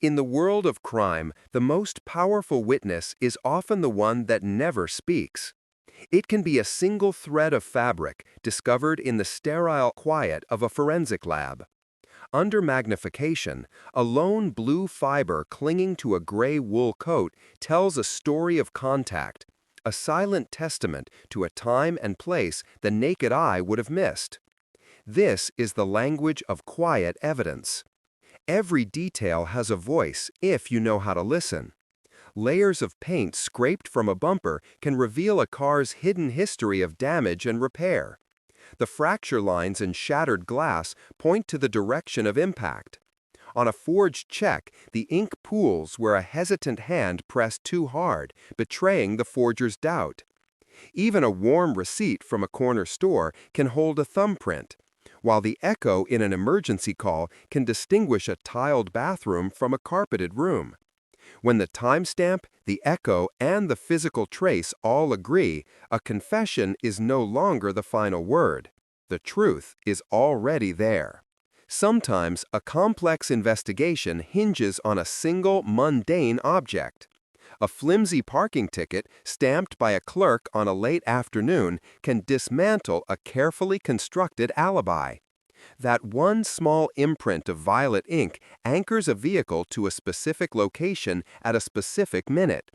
In the world of crime, the most powerful witness is often the one that never speaks. It can be a single thread of fabric discovered in the sterile quiet of a forensic lab. Under magnification, a lone blue fiber clinging to a gray wool coat tells a story of contact, a silent testament to a time and place the naked eye would have missed. This is the language of quiet evidence. Every detail has a voice if you know how to listen. Layers of paint scraped from a bumper can reveal a car's hidden history of damage and repair. The fracture lines and shattered glass point to the direction of impact. On a forged check, the ink pools where a hesitant hand pressed too hard, betraying the forger's doubt. Even a warm receipt from a corner store can hold a thumbprint, while the echo in an emergency call can distinguish a tiled bathroom from a carpeted room. When the timestamp, the echo, and the physical trace all agree, a confession is no longer the final word. The truth is already there. Sometimes a complex investigation hinges on a single mundane object. A flimsy parking ticket stamped by a clerk on a late afternoon can dismantle a carefully constructed alibi. That one small imprint of violet ink anchors a vehicle to a specific location at a specific minute.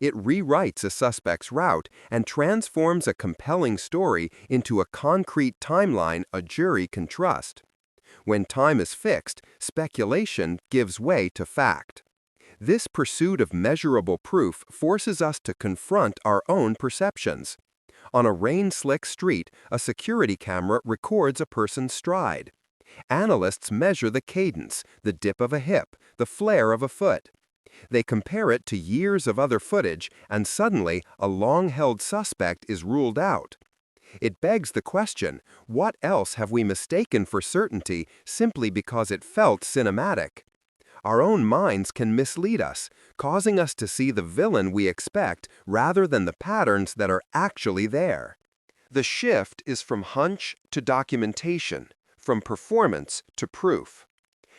It rewrites a suspect's route and transforms a compelling story into a concrete timeline a jury can trust. When time is fixed, speculation gives way to fact. This pursuit of measurable proof forces us to confront our own perceptions. On a rain-slick street, a security camera records a person's stride. Analysts measure the cadence, the dip of a hip, the flare of a foot. They compare it to years of other footage, and suddenly a long-held suspect is ruled out. It begs the question, what else have we mistaken for certainty simply because it felt cinematic? Our own minds can mislead us, causing us to see the villain we expect rather than the patterns that are actually there. The shift is from hunch to documentation, from performance to proof.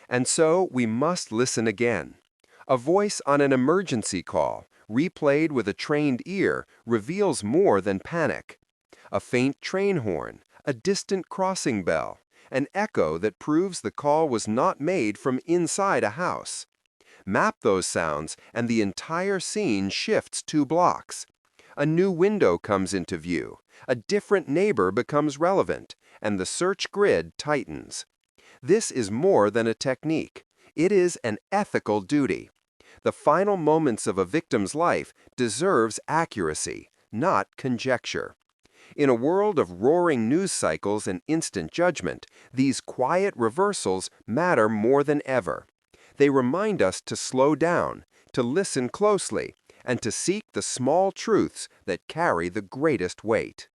And so we must listen again. A voice on an emergency call, replayed with a trained ear, reveals more than panic. A faint train horn, a distant crossing bell, an echo that proves the call was not made from inside a house. Map those sounds, and the entire scene shifts 2 blocks. A new window comes into view, a different neighbor becomes relevant, and the search grid tightens. This is more than a technique. It is an ethical duty. The final moments of a victim's life deserves accuracy, not conjecture. In a world of roaring news cycles and instant judgment, these quiet reversals matter more than ever. They remind us to slow down, to listen closely, and to seek the small truths that carry the greatest weight.